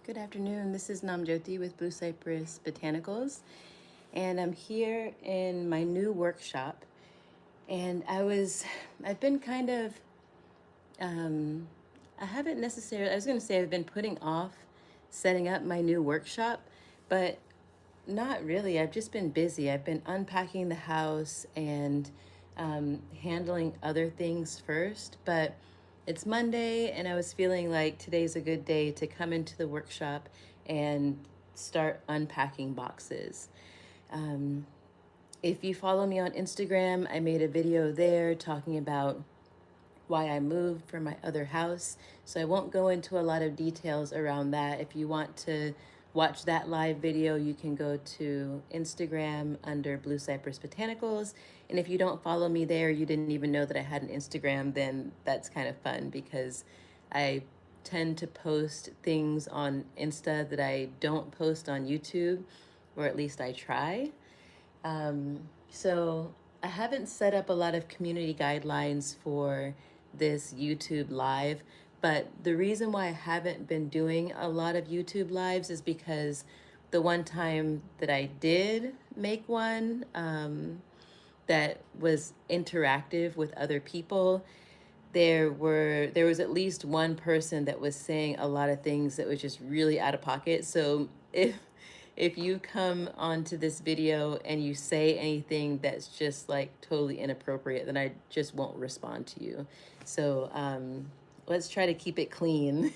Good afternoon. This is Namjoti with Blue Cypress Botanicals, and I'm here in my new workshop. And I've been kind of, I haven't necessarily, I was going to say I've been putting off setting up my new workshop, but not really. I've just been busy. I've been unpacking the house and handling other things first, but it's Monday and I was feeling like today's a good day to come into the workshop and start unpacking boxes. Um, if you follow me on Instagram, I made a video there talking about why I moved from my other house. So I won't go into a lot of details around that. If you want to watch that live video, you can go to Instagram under Blue Cypress Botanicals. And if you don't follow me there, you didn't even know that I had an Instagram, then that's kind of fun because I tend to post things on Insta that I don't post on YouTube, or at least I try. So I haven't set up a lot of community guidelines for this YouTube live, but the reason why I haven't been doing a lot of YouTube lives is because the one time that I did make one that was interactive with other people, there was at least one person that was saying a lot of things that was just really out of pocket. So if you come onto this video and you say anything that's just like totally inappropriate, then I just won't respond to you. So let's try to keep it clean.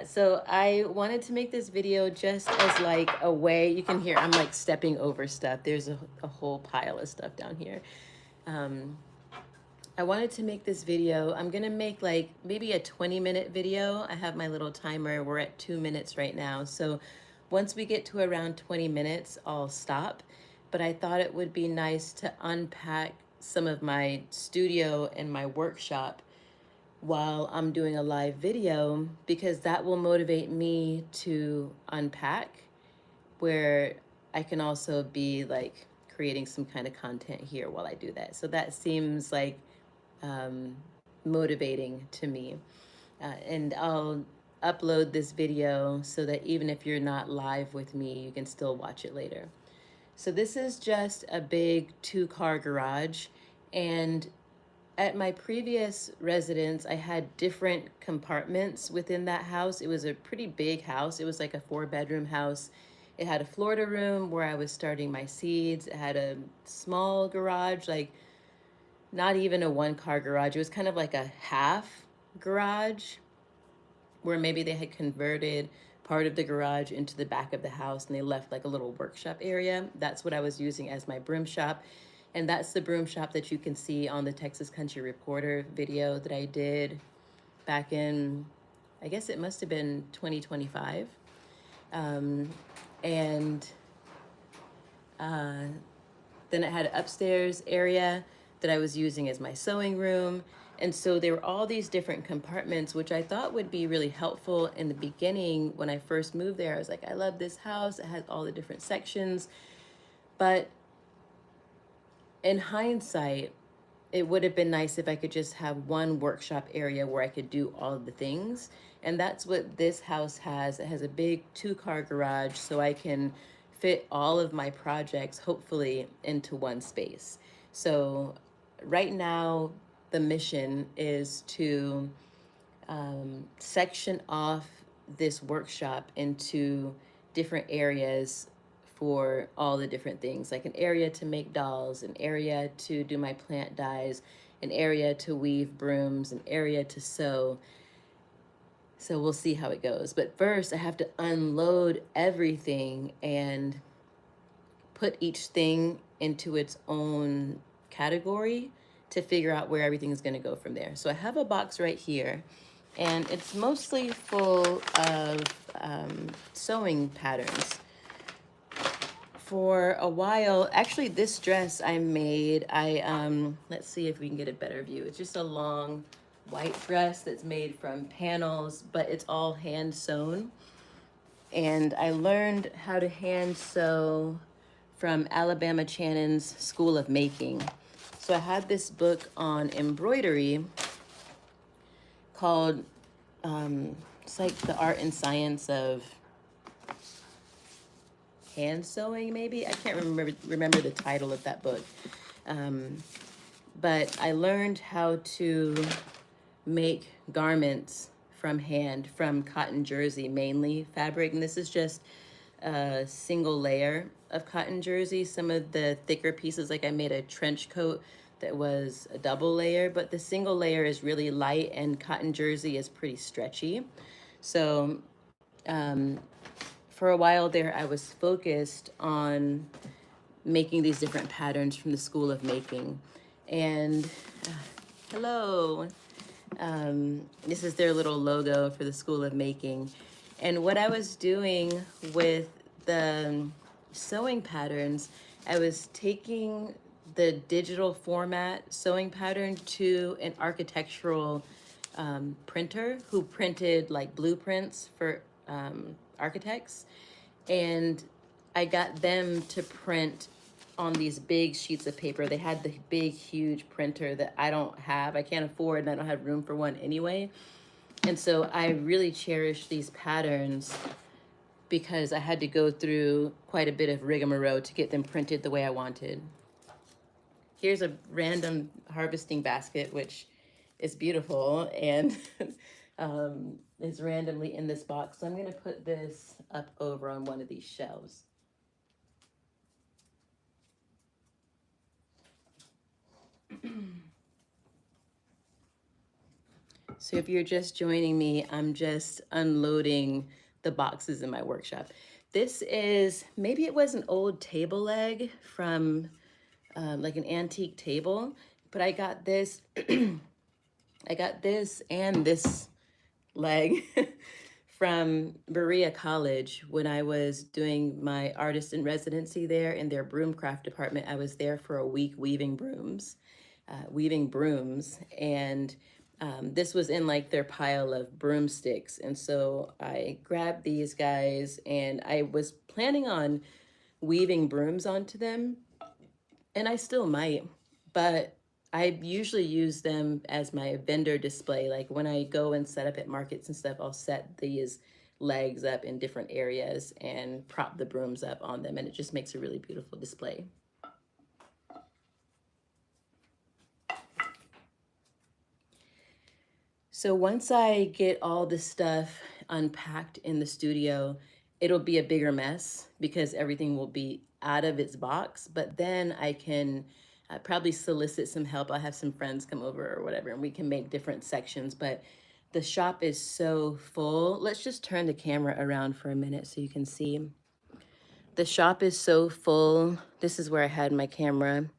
So I wanted to make this video just as like a way, you can hear I'm like stepping over stuff. There's a whole pile of stuff down here. I wanted to make this video. I'm gonna make like maybe a 20-minute video. I have my little timer. We're at 2 minutes right now. So once we get to around 20 minutes, I'll stop. But I thought it would be nice to unpack some of my studio and my workshop while I'm doing a live video, because that will motivate me to unpack, where I can also be like creating some kind of content here while I do that. So that seems like motivating to me. And I'll upload this video so that even if you're not live with me, you can still watch it later. So this is just a big 2-car garage. And at my previous residence, I had different compartments within that house. It was a pretty big house. It was like a 4-bedroom house. It had a Florida room where I was starting my seeds. It had a small garage, like not even a 1-car garage. It was kind of like a half garage where maybe they had converted part of the garage into the back of the house and they left like a little workshop area. That's what I was using as my broom shop. And that's the broom shop that you can see on the Texas Country Reporter video that I did back in, I guess it must have been 2025. And then it had an upstairs area that I was using as my sewing room. And so there were all these different compartments, which I thought would be really helpful in the beginning. When I first moved there, I was like, I love this house. It has all the different sections. But in hindsight, it would have been nice if I could just have one workshop area where I could do all of the things. And that's what this house has. It has a big 2-car garage, so I can fit all of my projects, hopefully, into one space. So right now, the mission is to section off this workshop into different areas for all the different things, like an area to make dolls, an area to do my plant dyes, an area to weave brooms, an area to sew. So we'll see how it goes. But first I have to unload everything and put each thing into its own category to figure out where everything is going to go from there. So I have a box right here, and it's mostly full of sewing patterns. For a while, actually this dress I made, let's see if we can get a better view. It's just a long white dress that's made from panels, but it's all hand sewn. And I learned how to hand sew from Alabama Channon's School of Making. So I had this book on embroidery called It's like the art and science of hand sewing, maybe. I can't remember the title of that book. But I learned how to make garments from hand, from cotton jersey, mainly fabric. And this is just a single layer of cotton jersey. Some of the thicker pieces, like I made a trench coat that was a double layer, but the single layer is really light and cotton jersey is pretty stretchy. So for a while there, I was focused on making these different patterns from the School of Making. And hello, this is their little logo for the School of Making. And what I was doing with the sewing patterns, I was taking the digital format sewing pattern to an architectural printer who printed like blueprints for architects. And I got them to print on these big sheets of paper. They had the big, huge printer that I don't have. I can't afford, and I don't have room for one anyway. And so I really cherish these patterns because I had to go through quite a bit of rigmarole to get them printed the way I wanted. Here's a random harvesting basket, which is beautiful and is randomly in this box. So I'm going to put this up over on one of these shelves. So if you're just joining me, I'm just unloading the boxes in my workshop. This is, maybe it was an old table leg from like an antique table, but I got this, I got this and this leg from Berea College when I was doing my artist in residency there in their broomcraft department. I was there for a week weaving brooms, and this was in like their pile of broomsticks. And so I grabbed these guys and I was planning on weaving brooms onto them, and I still might, but I usually use them as my vendor display. Like when I go and set up at markets and stuff, I'll set these legs up in different areas and prop the brooms up on them, and it just makes a really beautiful display. So once I get all the stuff unpacked in the studio, it'll be a bigger mess because everything will be out of its box, but then I can probably solicit some help. I'll have some friends come over or whatever, and we can make different sections, but the shop is so full. Let's just turn the camera around for a minute so you can see. The shop is so full. This is where I had my camera,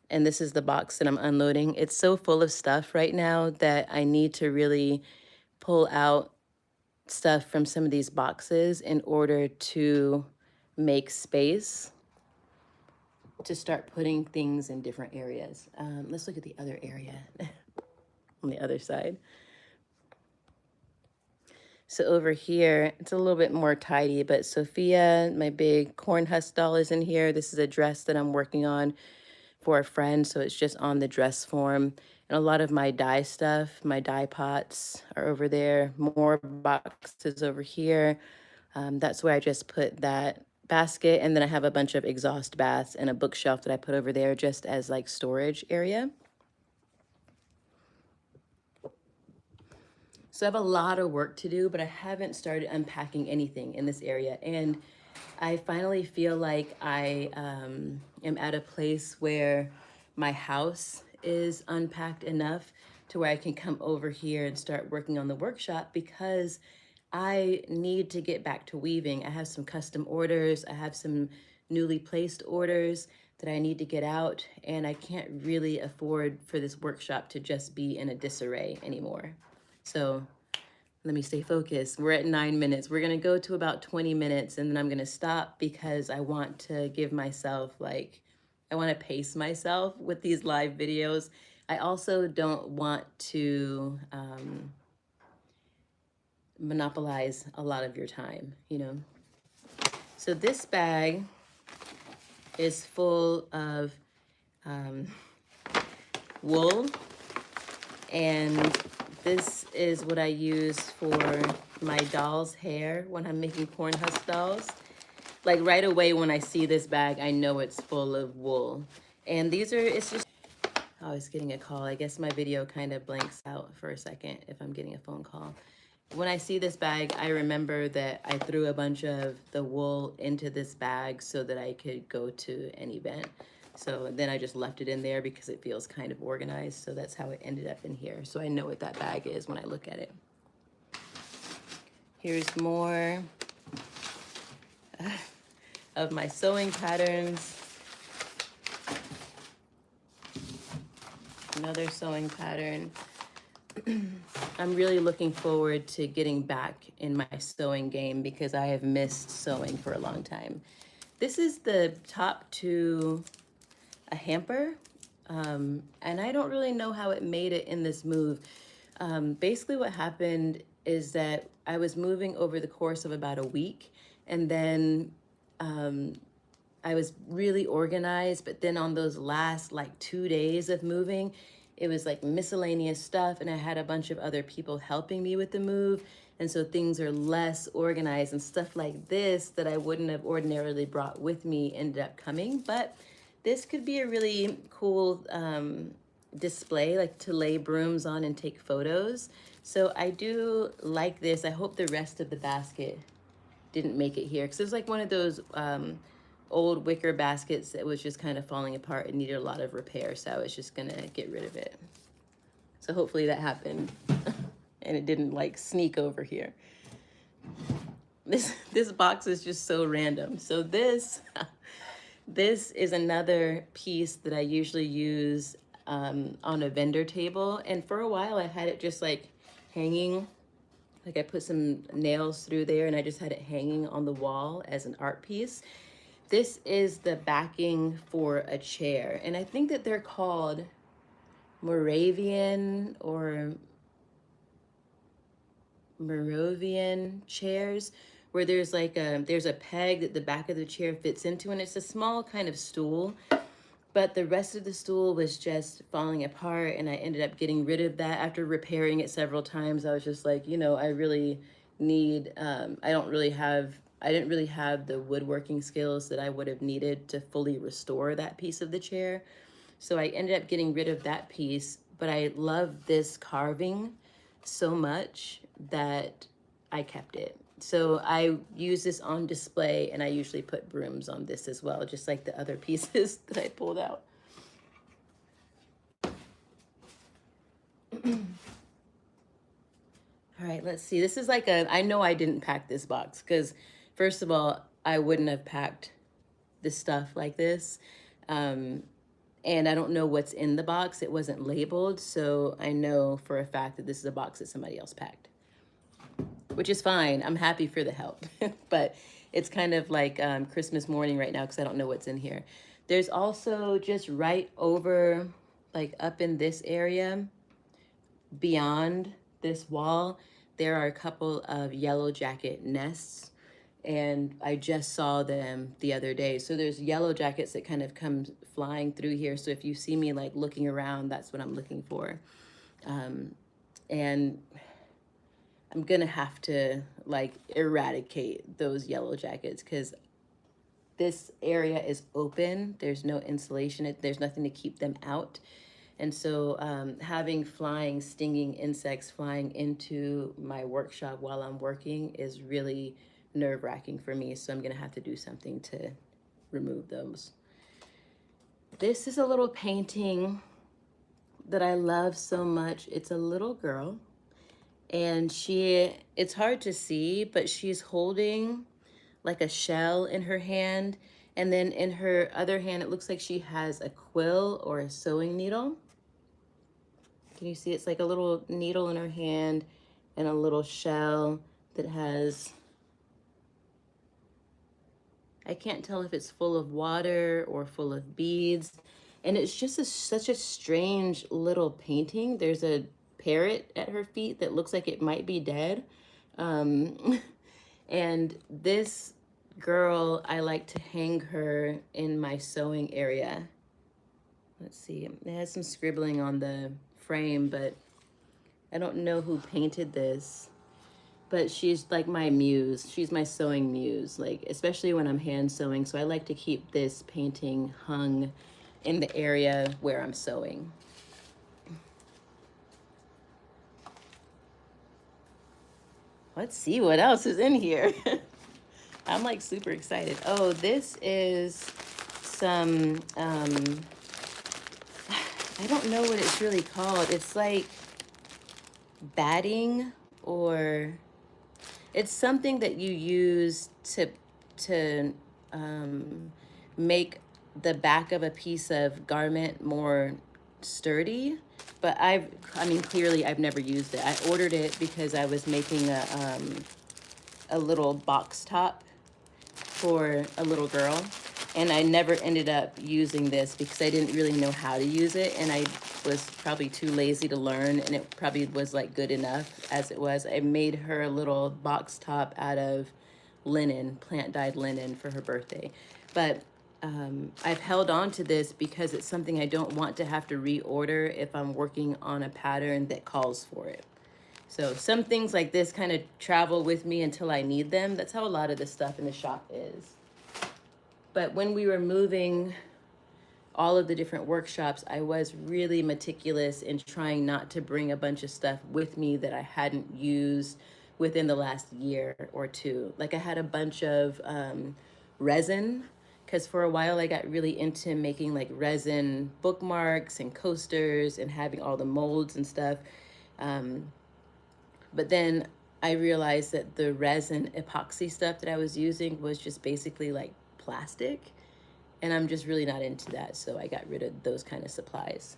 and this is the box that I'm unloading. It's so full of stuff right now that I need to really pull out stuff from some of these boxes in order to make space to start putting things in different areas. Let's look at the other area on the other side. So over here, it's a little bit more tidy, but Sophia, my big corn husk doll, is in here. This is a dress that I'm working on for a friend, so it's just on the dress form. And a lot of my dye stuff, my dye pots are over there. More boxes over here. That's where I just put that basket. And then I have a bunch of exhaust baths and a bookshelf that I put over there just as like storage area. So I have a lot of work to do, but I haven't started unpacking anything in this area. And I finally feel like I am at a place where my house is unpacked enough to where I can come over here and start working on the workshop, because I need to get back to weaving. I have some custom orders. I have some newly placed orders that I need to get out, and I can't really afford for this workshop to just be in a disarray anymore. So let me stay focused. We're at 9 minutes. We're gonna go to about 20 minutes and then I'm gonna stop because I want to give myself I wanna pace myself with these live videos. I also don't want to monopolize a lot of your time, you know? So this bag is full of wool, and this is what I use for my doll's hair when I'm making corn husk dolls. Like right away when I see this bag, I know it's full of wool. And these are, it's just, oh, I was getting a call. I guess my video kind of blanks out for a second if I'm getting a phone call. When I see this bag, I remember that I threw a bunch of the wool into this bag so that I could go to an event. So then I just left it in there because it feels kind of organized. So that's how it ended up in here. So I know what that bag is when I look at it. Here's more of my sewing patterns. Another sewing pattern. I'm really looking forward to getting back in my sewing game because I have missed sewing for a long time. This is the top to a hamper, and I don't really know how it made it in this move. Basically what happened is that I was moving over the course of about a week, and then I was really organized, but then on those last like 2 days of moving, it was like miscellaneous stuff, and I had a bunch of other people helping me with the move, and so things are less organized, and stuff like this that I wouldn't have ordinarily brought with me ended up coming. But this could be a really cool display, like to lay brooms on and take photos. So I do like this. I hope the rest of the basket didn't make it here, because it was like one of those old wicker baskets that was just kind of falling apart and needed a lot of repair, so I was just gonna get rid of it. So hopefully that happened and it didn't like sneak over here. This box is just so random. So this is another piece that I usually use on a vendor table, and for a while I had it just like hanging. Like I put some nails through there and I just had it hanging on the wall as an art piece. This is the backing for a chair, and I think that they're called Moravian or Moravian chairs, where there's like there's a peg that the back of the chair fits into, and it's a small kind of stool, but the rest of the stool was just falling apart, and I ended up getting rid of that after repairing it several times. I was just like, you know, I really need, I didn't really have the woodworking skills that I would have needed to fully restore that piece of the chair. So I ended up getting rid of that piece, but I love this carving so much that I kept it. So I use this on display, and I usually put brooms on this as well, just like the other pieces that I pulled out. All right, let's see. This is like I know I didn't pack this box because first of all, I wouldn't have packed this stuff like this. And I don't know what's in the box. It wasn't labeled, so I know for a fact that this is a box that somebody else packed, which is fine. I'm happy for the help, but it's kind of like Christmas morning right now because I don't know what's in here. There's also just right over, like up in this area, beyond this wall, there are a couple of yellow jacket nests, and I just saw them the other day. So there's yellow jackets that kind of come flying through here. So if you see me like looking around, that's what I'm looking for. And I'm gonna have to like eradicate those yellow jackets because this area is open. There's no insulation. There's nothing to keep them out. And so having flying, stinging insects flying into my workshop while I'm working is really nerve-wracking for me. So I'm gonna have to do something to remove those. This is a little painting that I love so much. It's a little girl, and it's hard to see, but she's holding like a shell in her hand. And then in her other hand, it looks like she has a quill or a sewing needle. Can you see? It's like a little needle in her hand and a little shell that has, I can't tell if it's full of water or full of beads. And it's just such a strange little painting. There's a parrot at her feet that looks like it might be dead. And this girl, I like to hang her in my sewing area. Let's see, it has some scribbling on the frame, but I don't know who painted this, but she's like my muse. She's my sewing muse, like especially when I'm hand sewing. So I like to keep this painting hung in the area where I'm sewing. Let's see what else is in here. I'm like super excited. Oh, this is some, I don't know what it's really called. It's like batting, or it's something that you use to make the back of a piece of garment more sturdy. But I mean, clearly I've never used it. I ordered it because I was making a little box top for a little girl, and I never ended up using this because I didn't really know how to use it, and I was probably too lazy to learn, and it probably was like good enough as it was. I made her a little box top out of linen, plant dyed linen, for her birthday. But I've held on to this because it's something I don't want to have to reorder if I'm working on a pattern that calls for it. So some things like this kind of travel with me until I need them. That's how a lot of the stuff in the shop is. But when we were moving all of the different workshops, I was really meticulous in trying not to bring a bunch of stuff with me that I hadn't used within the last year or two. Like I had a bunch of resin, because for a while I got really into making like resin bookmarks and coasters and having all the molds and stuff. But then I realized that the resin epoxy stuff that I was using was just basically like plastic. And I'm just really not into that. So I got rid of those kind of supplies.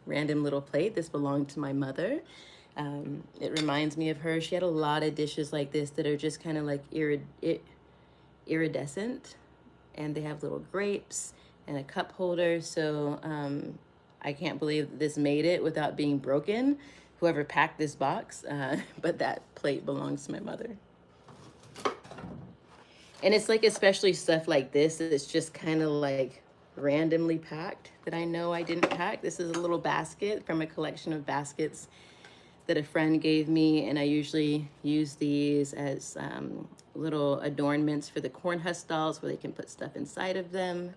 Random little plate. This belonged to my mother. It reminds me of her. She had a lot of dishes like this that are just kind of like iridescent. And they have little grapes and a cup holder. So I can't believe that this made it without being broken. Whoever packed this box, but that plate belongs to my mother. And it's like, especially stuff like this, it's just kind of like randomly packed that I know I didn't pack. This is a little basket from a collection of baskets that a friend gave me, and I usually use these as little adornments for the corn husk dolls, where they can put stuff inside of them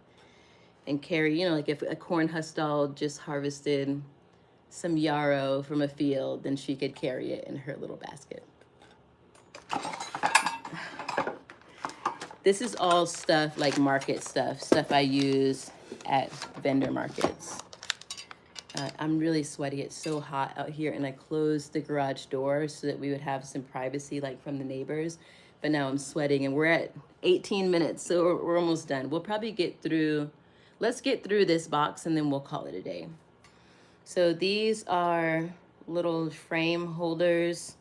and carry, you know, like if a corn husk doll just harvested some yarrow from a field, then she could carry it in her little basket. This is all stuff like market stuff I use at vendor markets. I'm really sweaty. It's so hot out here, and I closed the garage door so that we would have some privacy, like from the neighbors. But now I'm sweating, and we're at 18 minutes, so we're almost done. We'll probably get through, let's get through this box, and then we'll call it a day. So these are little frame holders,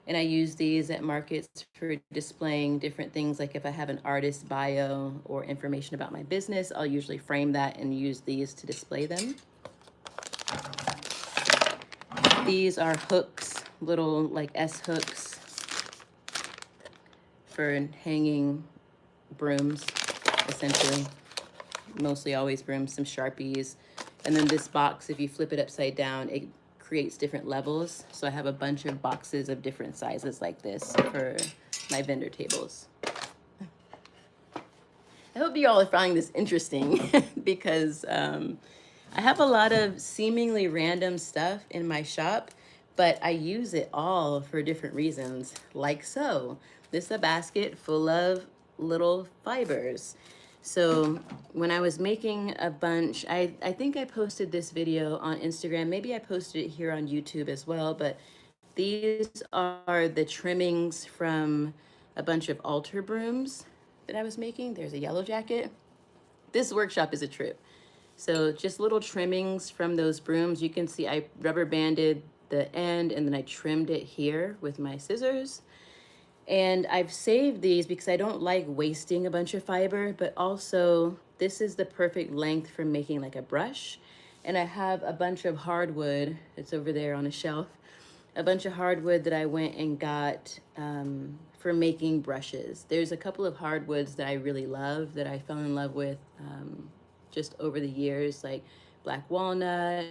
and I use these at markets for displaying different things. Like if I have an artist bio or information about my business, I'll usually frame that and use these to display them. These are hooks, little like S hooks for hanging brooms, essentially. Mostly always brooms, some Sharpies. And then this box, if you flip it upside down, it creates different levels. So I have a bunch of boxes of different sizes like this for my vendor tables. I hope you all are finding this interesting because I have a lot of seemingly random stuff in my shop, but I use it all for different reasons, like so. This is a basket full of little fibers. So when I was making a bunch, I think I posted this video on Instagram. Maybe I posted it here on YouTube as well, but these are the trimmings from a bunch of altar brooms that I was making. There's a yellow jacket. This workshop is a trip. So just little trimmings from those brooms. You can see I rubber banded the end, and then I trimmed it here with my scissors. And I've saved these because I don't like wasting a bunch of fiber, but also this is the perfect length for making like a brush. And I have a bunch of hardwood, it's over there on a shelf, a bunch of hardwood that I went and got for making brushes. There's a couple of hardwoods that I really love, that I fell in love with just over the years, like black walnut,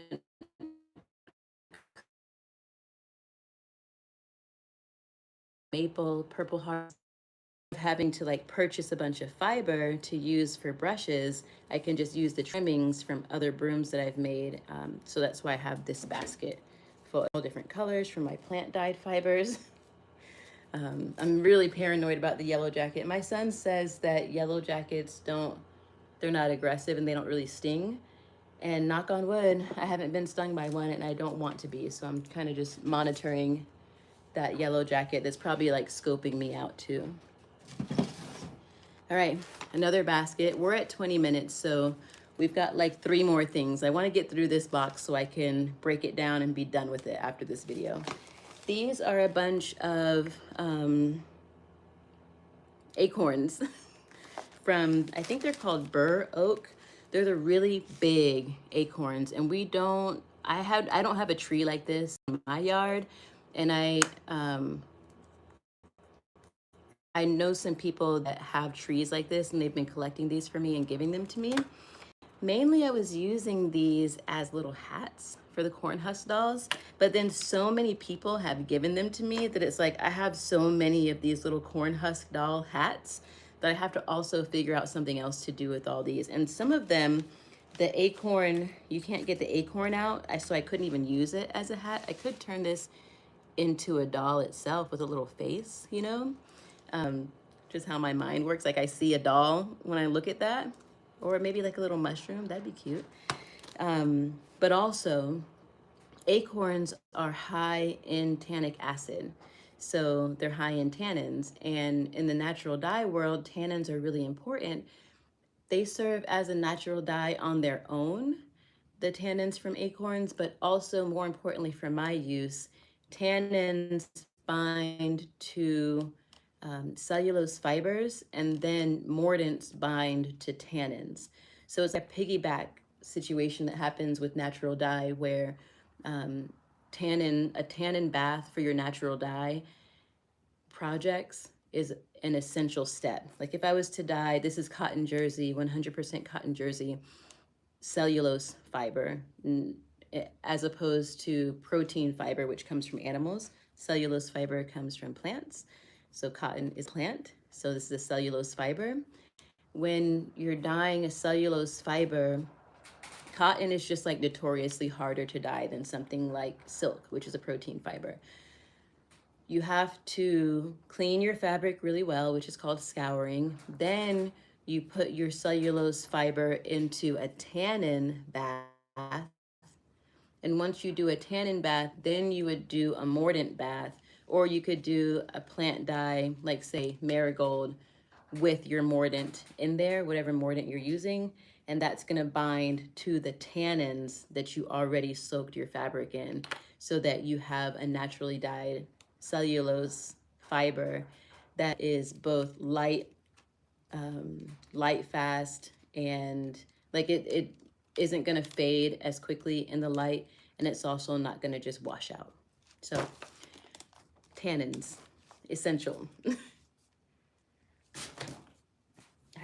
maple, purple heart. Having to like purchase a bunch of fiber to use for brushes, I can just use the trimmings from other brooms that I've made. So that's why I have this basket full of all different colors from my plant dyed fibers. I'm really paranoid about the yellow jacket. My son says that yellow jackets they're not aggressive and they don't really sting. And knock on wood, I haven't been stung by one and I don't want to be. So I'm kind of just monitoring that yellow jacket that's probably like scoping me out too. All right, another basket. We're at 20 minutes, so we've got like 3 more things. I want to get through this box so I can break it down and be done with it after this video. These are a bunch of acorns from, I think they're called bur oak. They're the really big acorns, and I don't have a tree like this in my yard, and I know some people that have trees like this, and they've been collecting these for me and giving them to me. Mainly, I was using these as little hats for the corn husk dolls, but then so many people have given them to me that it's like I have so many of these little corn husk doll hats that I have to also figure out something else to do with all these. And some of them, the acorn, you can't get the acorn out, so I couldn't even use it as a hat. I could turn this into a doll itself with a little face, you know? Just how my mind works. Like I see a doll when I look at that, or maybe like a little mushroom. That'd be cute. But also, acorns are high in tannic acid. So they're high in tannins. And in the natural dye world, tannins are really important. They serve as a natural dye on their own, the tannins from acorns, but also more importantly for my use, tannins bind to cellulose fibers, and then mordants bind to tannins. So it's a piggyback situation that happens with natural dye where a tannin bath for your natural dye projects is an essential step. Like if I was to dye, this is cotton jersey, 100% cotton jersey, cellulose fiber, as opposed to protein fiber, which comes from animals. Cellulose fiber comes from plants. So cotton is plant. So this is a cellulose fiber. When you're dyeing a cellulose fiber, cotton is just like notoriously harder to dye than something like silk, which is a protein fiber. You have to clean your fabric really well, which is called scouring. Then you put your cellulose fiber into a tannin bath. And once you do a tannin bath, then you would do a mordant bath, or you could do a plant dye, like say marigold, with your mordant in there, whatever mordant you're using. And that's gonna bind to the tannins that you already soaked your fabric in, so that you have a naturally dyed cellulose fiber that is both light, light fast, and like it isn't gonna fade as quickly in the light, and it's also not gonna just wash out. So tannins, essential.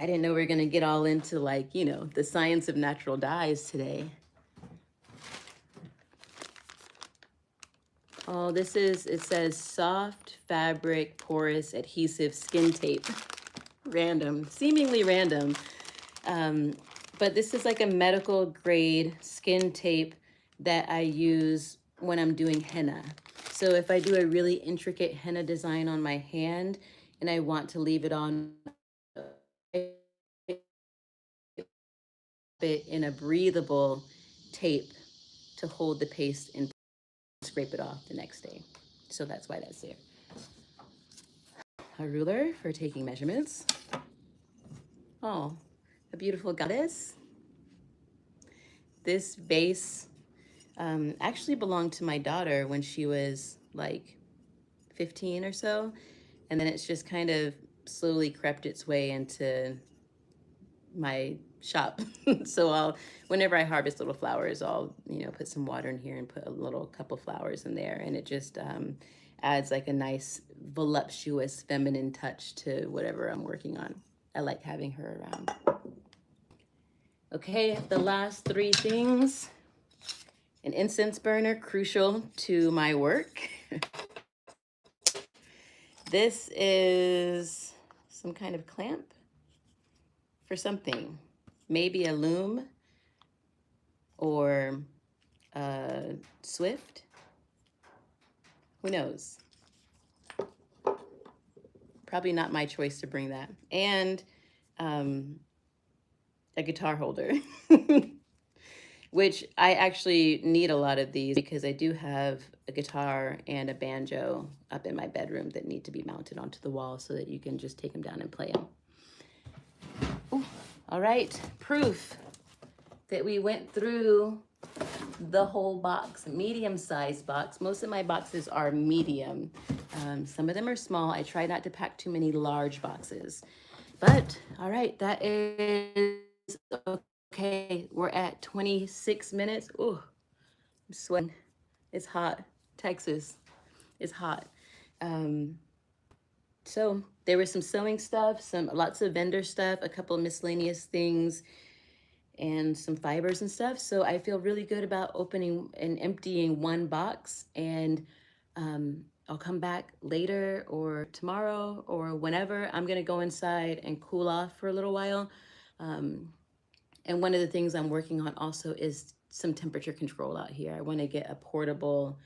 I didn't know we were gonna get all into like, you know, the science of natural dyes today. Oh, it says soft fabric porous adhesive skin tape. Random, seemingly random. But this is like a medical grade skin tape that I use when I'm doing henna. So if I do a really intricate henna design on my hand and I want to leave it on it in a breathable tape to hold the paste and scrape it off the next day. So that's why that's there. A ruler for taking measurements. Oh, a beautiful goddess. This vase actually belonged to my daughter when she was like 15 or so. And then it's just kind of slowly crept its way into my shop. So whenever I harvest little flowers, I'll, you know, put some water in here and put a little couple flowers in there. And it just adds like a nice voluptuous feminine touch to whatever I'm working on. I like having her around. Okay, the last 3 things. An incense burner, crucial to my work. This is some kind of clamp for something. Maybe a loom or a Swift. Who knows? Probably not my choice to bring that. And a guitar holder, which I actually need a lot of these because I do have a guitar and a banjo up in my bedroom that need to be mounted onto the wall so that you can just take them down and play them. Ooh, all right, proof that we went through the whole box, medium-sized box. Most of my boxes are medium. Some of them are small. I try not to pack too many large boxes. But all right, that is okay. We're at 26 minutes. Ooh, I'm sweating. It's hot. Texas is hot. So there was some sewing stuff, lots of vendor stuff, a couple of miscellaneous things, and some fibers and stuff. So I feel really good about opening and emptying one box, and I'll come back later or tomorrow or whenever. I'm gonna go inside and cool off for a little while. And one of the things I'm working on also is some temperature control out here. I wanna get a portable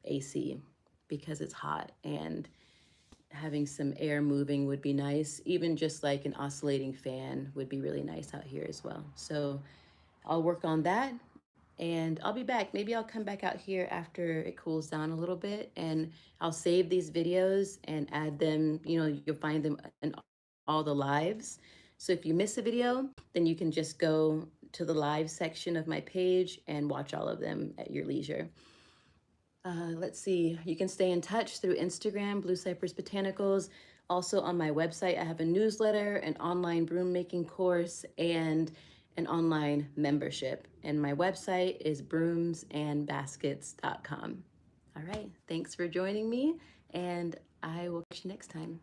AC because it's hot, and having some air moving would be nice. Even just like an oscillating fan would be really nice out here as well. So I'll work on that and I'll be back. Maybe I'll come back out here after it cools down a little bit, and I'll save these videos and add them. You know, you'll find them in all the lives. So if you miss a video, then you can just go to the live section of my page and watch all of them at your leisure. Let's see, you can stay in touch through Instagram, Blue Cypress Botanicals. Also on my website, I have a newsletter, an online broom making course, and an online membership. And my website is broomsandbaskets.com. All right, thanks for joining me, and I will catch you next time.